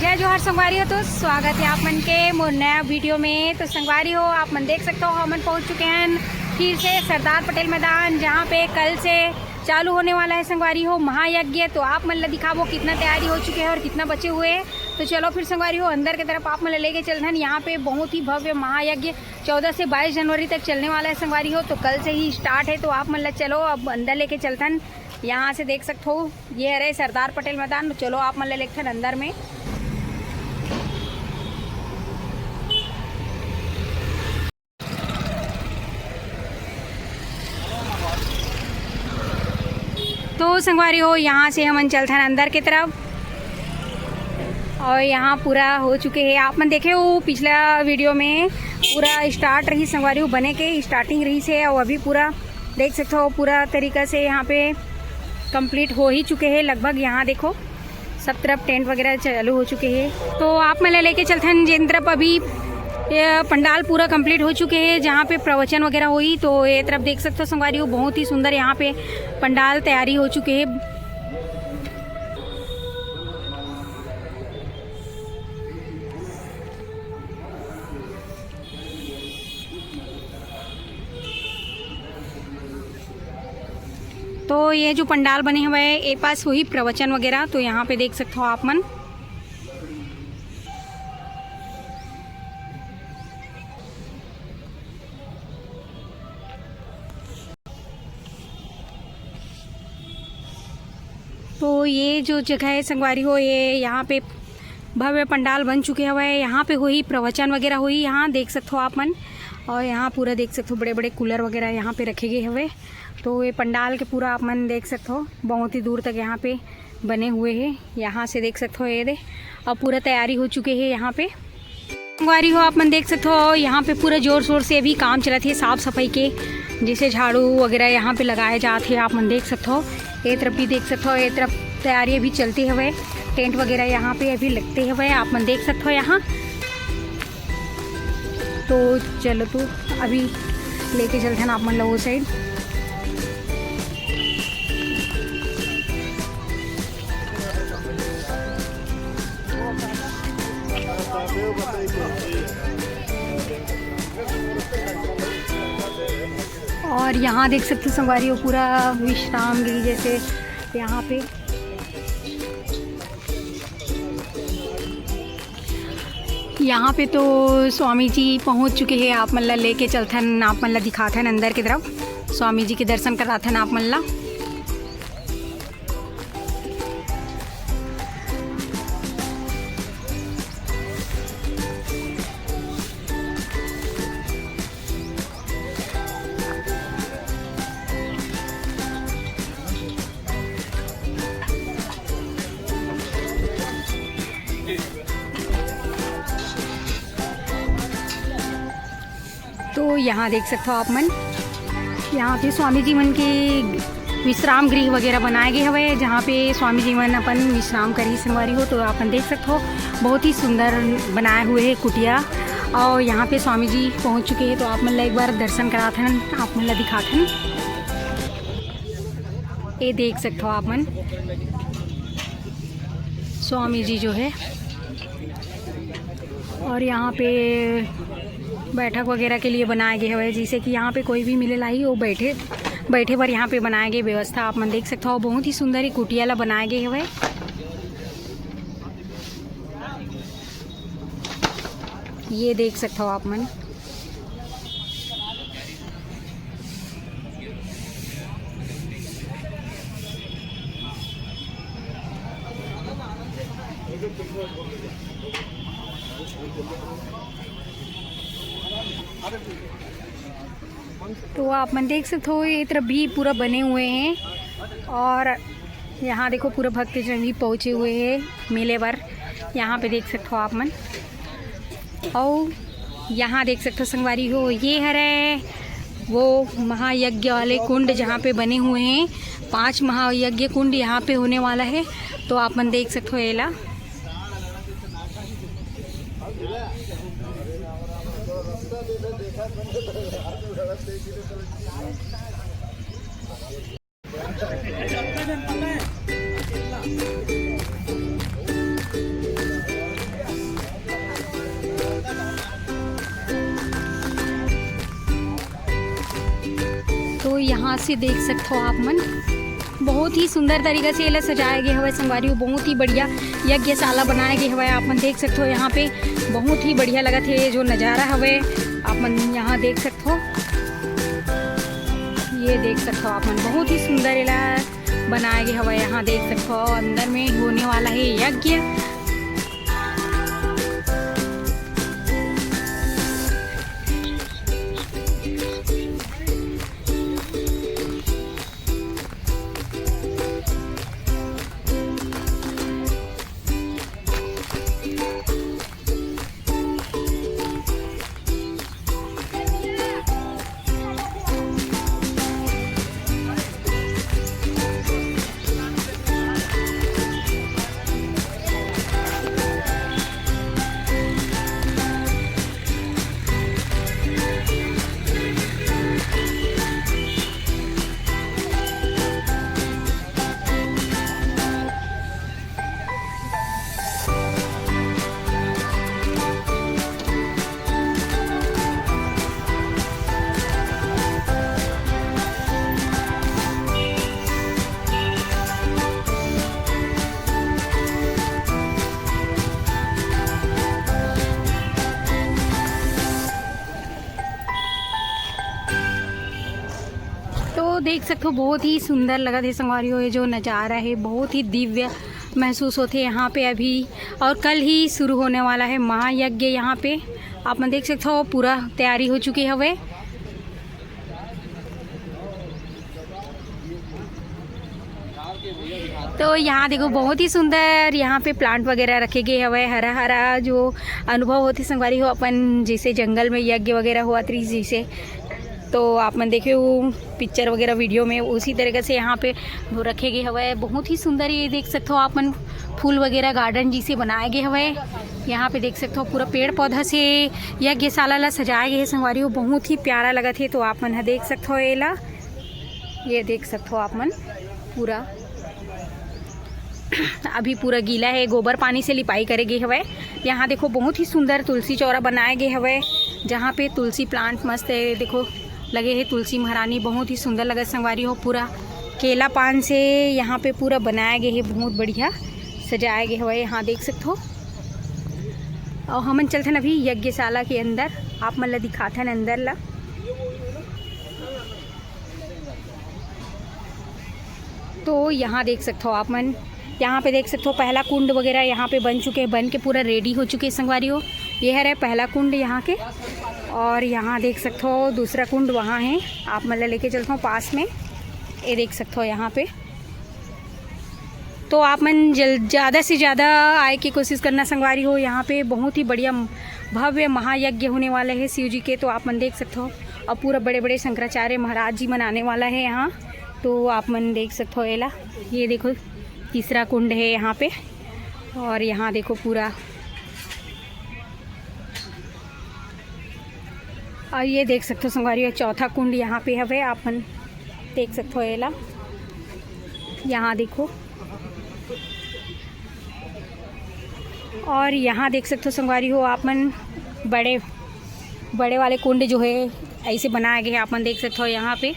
जय जोहर संगवारी हो। तो स्वागत है आप मन के मोर नया वीडियो में। तो संगवारी हो आप मन देख सकते हो हम मन पहुंच चुके हैं फिर से सरदार पटेल मैदान, जहां पे कल से चालू होने वाला है संगवारी हो महायज्ञ। तो आप मन ला दिखावो कितना तैयारी हो चुके हैं और कितना बचे हुए हैं। तो चलो फिर संगवारी हो अंदर की तरफ आप मन लेके चलते हैं। यहाँ पे बहुत ही भव्य महायज्ञ 14 से 22 जनवरी तक चलने वाला है संगवारी हो। तो कल से ही स्टार्ट है। तो आप मन ला चलो अब अंदर लेके चलते हैं। यहाँ से देख सकते हो ये है सरदार पटेल मैदान। तो चलो आप मन ले लेते हैं अंदर में। तो संगवारी हो यहाँ से हम चलते हैं अंदर की तरफ और यहाँ पूरा हो चुके हैं। आप मन देखे हो पिछला वीडियो में पूरा स्टार्ट रही संगवारी हो बने के स्टार्टिंग रही से और अभी पूरा देख सकते हो पूरा तरीका से यहाँ पे कंप्लीट हो ही चुके हैं लगभग। यहाँ देखो सब तरफ टेंट वगैरह चालू हो चुके हैं। तो आप मन लेके चलते हैं जिन तरफ अभी ये पंडाल पूरा कंप्लीट हो चुके हैं जहाँ पे प्रवचन वगैरह हुई। तो ये तरफ देख सकते हो संगवारी हो बहुत ही सुंदर यहाँ पे पंडाल तैयारी हो चुके हैं। तो ये जो पंडाल बने हुए हैं ये पास हुई प्रवचन वगैरह। तो यहाँ पे देख सकते हो आप मन। तो ये जो जगह है संगवारी हो ये यहाँ पे भव्य पंडाल बन चुके हुए हैं। यहाँ पे हुई प्रवचन वगैरह हुई। यहाँ देख सकते हो आप मन और यहाँ पूरा देख सकते हो बड़े बड़े कूलर वगैरह यहाँ पे रखे गए हुए। तो ये पंडाल के पूरा आप मन देख सकते हो बहुत ही दूर तक यहाँ पे बने हुए हैं। यहाँ से देख सकते हो ये दे अब पूरा तैयारी हो चुके हैं। यहाँ पे संगवारी हो आप मन देख सकते हो यहाँ पे पूरा जोर शोर से अभी काम चला थे साफ सफाई के, जैसे झाड़ू वगैरह यहाँ पे लगाए जाते हैं। आप मन देख सकते हो ये तरफ भी देख सकते हो ये तरफ तैयारी अभी चलते हुए टेंट वगैरह यहाँ पे अभी लगते हुए आप मन देख सकते हो यहाँ। तो चलो तो अभी लेके चलते हैं आप मन लोगों साइड। और यहाँ देख सकते हो संगवारी हो पूरा विश्राम गृह जैसे यहाँ पे तो स्वामी जी पहुँच चुके हैं। आप मन ला लेके चलते हैं आप मन ला दिखाते हैं अंदर की तरफ। स्वामी जी के दर्शन कराते हैं आप मन ला। तो यहाँ देख सकते हो आप मन यहाँ पे स्वामी जी मन के विश्राम गृह वगैरह बनाए गए हुए जहाँ पे स्वामी जी मन अपन विश्राम करी संगवारी हो। तो अपन देख सकते हो बहुत ही सुंदर बनाए हुए है कुटिया और यहाँ पे स्वामी जी पहुँच चुके हैं। तो आप मन ला एक बार दर्शन कराते हैं आप मन ला दिखाते हैं। ये देख सकते हो आप मन स्वामी जी जो है और यहाँ पे बैठक वगैरह के लिए बनाए गए हुए जिससे कि यहाँ पे कोई भी मिले लाई वो बैठे पर यहाँ पे बनाए गए व्यवस्था आप मन देख सकते हो। बहुत ही सुंदर ही कुटियाला बनाए गए हुए। ये देख सकते हो आप मन। तो आप मन देख सकते हो ये तरफ भी पूरा बने हुए हैं और यहाँ देखो पूरा भक्तजन भी पहुँचे हुए हैं मेले पर। यहाँ पे देख सकते हो आप मन और यहाँ देख सकते हो संगवारी हो ये है वो महायज्ञ वाले कुंड जहाँ पे बने हुए हैं। 5 महायज्ञ कुंड यहाँ पे होने वाला है। तो आप मन देख सकते हो एला यहाँ से देख सकते हो आप मन बहुत ही सुंदर तरीके से ये सजाया गया हुआ संगवारी हो। बहुत ही बढ़िया यज्ञशाला बनाया गया हुआ है। आप मन देख सकते हो यहाँ पे बहुत ही बढ़िया लगा थे जो नज़ारा हवे। आप मन यहाँ देख सकते हो, ये देख सकते हो आप मन बहुत ही सुंदर ये बनाया गया हुआ है। यहाँ देख सकते हो अंदर में होने वाला है यज्ञ। देख सकते हो बहुत ही सुंदर लगा थे संगवारी हो। ये जो नज़ारा है बहुत ही दिव्य महसूस होते यहाँ पे अभी, और कल ही शुरू होने वाला है महायज्ञ। यहाँ पे आप मन देख सकते हो पूरा तैयारी हो चुकी है हवे। तो यहाँ देखो बहुत ही सुंदर यहाँ पे प्लांट वगैरह रखे गए हवे। हरा हरा जो अनुभव होते संगवारी हो अपन जैसे जंगल में यज्ञ वगैरह हुआ थी जैसे, तो आप मन देखे वो पिक्चर वगैरह वीडियो में उसी तरीके से यहाँ पे वो रखे गए हवे। बहुत ही सुंदर ये देख सकते हो आप मन फूल वगैरह गार्डन जिसे बनाए गए हवे। यहाँ पे देख सकते हो पूरा पेड़ पौधा से यज्ञशाला ला सजाए गए संगवारी हो। बहुत ही प्यारा लगा थे। तो आप मन देख सकते हो ये देख सकते हो आप मन पूरा अभी पूरा गीला है, गोबर पानी से लिपाई करे गए हवे। यहाँ देखो बहुत ही सुंदर तुलसी चौरा बनाए गए हवे जहाँ पे तुलसी प्लांट मस्त है देखो लगे है। तुलसी महारानी बहुत ही सुंदर लगा संगवारी हो। पूरा केला पान से यहाँ पे पूरा बनाया गया है, बहुत बढ़िया सजाया गया हुआ है। यहाँ देख सकते हो। और हमन चलते हैं अभी यज्ञशाला के अंदर, आप मन ला दिखाते हैं अंदर ला। तो यहाँ देख सकते हो आप मन, यहाँ पे देख सकते हो पहला कुंड वगैरह यहाँ पे बन चुके हैं, बन के पूरा रेडी हो चुके हैं संगवारी हो। ये है पहला कुंड यहाँ के, और यहाँ देख सकते हो दूसरा कुंड वहाँ है। आप मतलब लेके चलता हूँ पास में, ये देख सकते हो यहाँ पे। तो आप मन ज़्यादा से ज़्यादा आए की कोशिश करना संगवारी हो। यहाँ पे बहुत ही बढ़िया भव्य महायज्ञ होने वाला है शिव जी के। तो आप मन देख सकते हो, और पूरा बड़े बड़े शंकराचार्य महाराज जी मनाने वाला है यहाँ। तो आप मन देख सकते हो ये देखो तीसरा कुंड है यहाँ पे, और यहाँ देखो पूरा, और ये देख सकते हो संगवारी चौथा कुंड यहाँ पे है। आप मन देख सकते हो यहाँ देखो, और यहाँ देख सकते हो संगवारी हो आप मन बड़े वाले कुंड जो है ऐसे बनाए गए हैं। आप मन देख सकते हो यहाँ पे,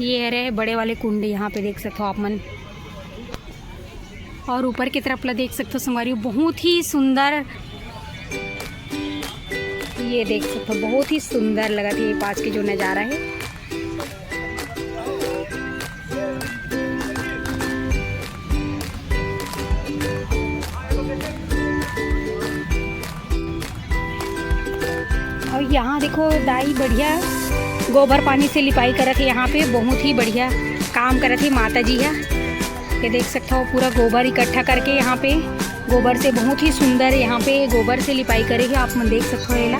ये है रहे बड़े वाले कुंड यहाँ पे देख सकते हो आप मन। और ऊपर की तरफ ला देख सकते हो संगवारी हो बहुत ही सुंदर, ये देख सकते हो बहुत ही सुंदर लगा था ये पास के जो नज़ारा है। और यहाँ देखो दाई बढ़िया गोबर पानी से लिपाई करत है। यहाँ पे बहुत ही बढ़िया काम करत है माता जी है। ये देख सकते हो पूरा गोबर इकट्ठा करके यहाँ पे गोबर से बहुत ही सुंदर यहाँ पे गोबर से लिपाई करेगी। आप मन देख सकते हो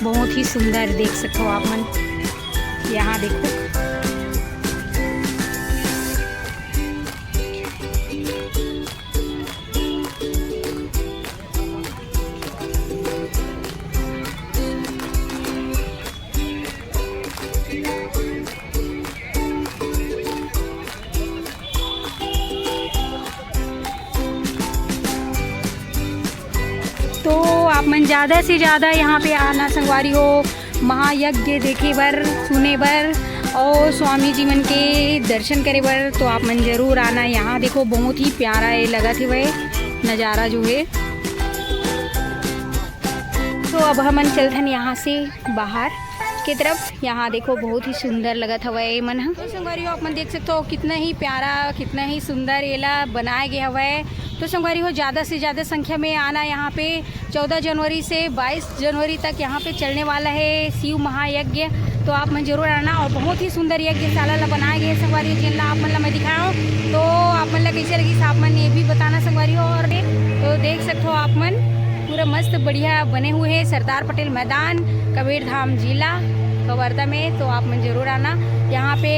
बहुत ही सुंदर देख सकते हो आप मन। यहाँ देखो तो आप मन ज़्यादा से ज़्यादा यहाँ पे आना संगवारी हो, महायज्ञ देखे बर सुने बर और स्वामी जी मन के दर्शन करे बर तो आप मन जरूर आना। यहाँ देखो बहुत ही प्यारा ये लगा थे वह नज़ारा जो है। तो अब हमन चलथन यहाँ से बाहर की तरफ। यहाँ देखो बहुत ही सुंदर लगा था वह मन। तो संगवारी हो आप मन देख सकते हो कितना ही प्यारा कितना ही सुंदर एला बनाया गया हुआ है। तो संगवारी हो ज़्यादा से ज़्यादा संख्या में आना। यहाँ पे 14 जनवरी से 22 जनवरी तक यहाँ पे चलने वाला है शिव महायज्ञ। तो आप मन जरूर आना। और बहुत ही सुंदर यज्ञशाला ला बनाया गया है संगवारी हो, जिनला आप मन ला मैं दिखाऊँ तो आप मन ला कैसे लगी आप मन ये भी बताना संगवारी हो। और तो देख सकते हो आप मन पूरा मस्त बढ़िया बने हुए हैं सरदार पटेल मैदान कबीरधाम जिला कवर्धा में। तो आप मन जरूर आना। यहाँ पे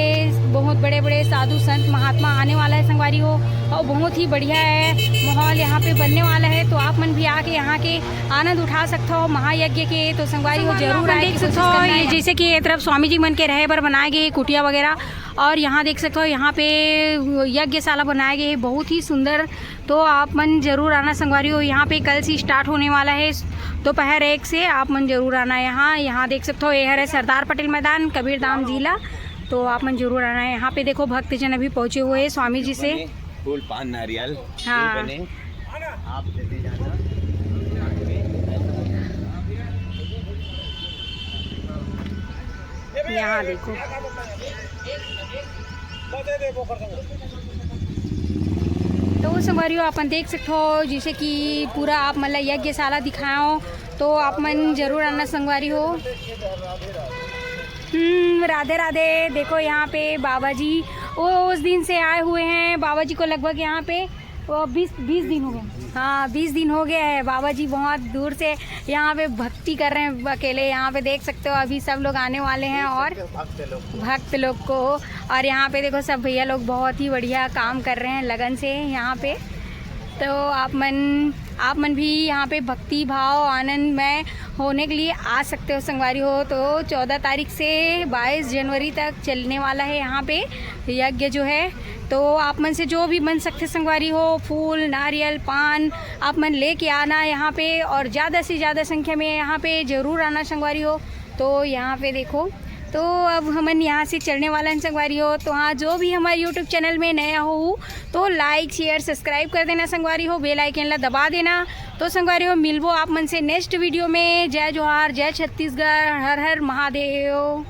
बहुत बड़े बड़े साधु संत महात्मा आने वाला है संगवारी हो, और बहुत ही बढ़िया है माहौल यहाँ पे बनने वाला है। तो आप मन भी आके यहाँ के आनंद उठा सकते हो महायज्ञ के। तो संगवारी हो जरूर देख सकते हो ये जैसे कि ये तरफ स्वामी जी मन के रहे पर बनाए गए कुटिया वगैरह, और यहाँ देख सकते हो यहाँ पे यज्ञशाला बनाए गए हैं बहुत ही सुंदर। तो आप मन जरूर आना संगवारी हो। यहाँ पे कल से स्टार्ट होने वाला है दोपहर 1 से। आप मन जरूर आना यहाँ देख सकते हो ये है सरदार पटेल मैदान कबीरधाम जिला। तो आप मन जरूर आना है। यहाँ पे देखो भक्तजन अभी पहुँचे हुए हैं स्वामी जी से। फूल पान नारियल हाँ आप लेते जाना। यहाँ देखो तो संगवारी हो अपन देख सकते हो जैसे कि पूरा आप मतलब यज्ञशाला दिखाओ। तो आप मन जरूर आना संगवारी हो। राधे राधे। देखो यहाँ पे बाबा जी वो उस दिन से आए हुए हैं। बाबा जी को लगभग यहाँ पे 20 दिन हो गए। हाँ 20 दिन हो गए हैं। बाबा जी बहुत दूर से यहाँ पे भक्ति कर रहे हैं अकेले। यहाँ पे देख सकते हो अभी सब लोग आने वाले हैं और भक्त लोग को। और यहाँ पे देखो सब भैया लोग बहुत ही बढ़िया काम कर रहे हैं लगन से यहाँ पे। तो आप मन भी यहाँ पे भक्ति भाव आनंद में होने के लिए आ सकते हो संगवारी हो। तो 14 तारीख से 22 जनवरी तक चलने वाला है यहाँ पे यज्ञ जो है। तो आप मन से जो भी बन सकते संगवारी हो फूल नारियल पान आप मन लेके आना यहाँ पे, और ज़्यादा से ज़्यादा संख्या में यहाँ पे ज़रूर आना संगवारी हो। तो यहाँ पे देखो तो अब हमन यहाँ से चलने वाला है संगवारी हो। तो हाँ जो भी हमारे यूट्यूब चैनल में नया हो तो लाइक शेयर सब्सक्राइब कर देना संगवारी हो, बेल आइकन ला दबा देना। तो संगवारी हो मिलबो आप मन से नेक्स्ट वीडियो में। जय जोहार जय छत्तीसगढ़ हर हर महादेव।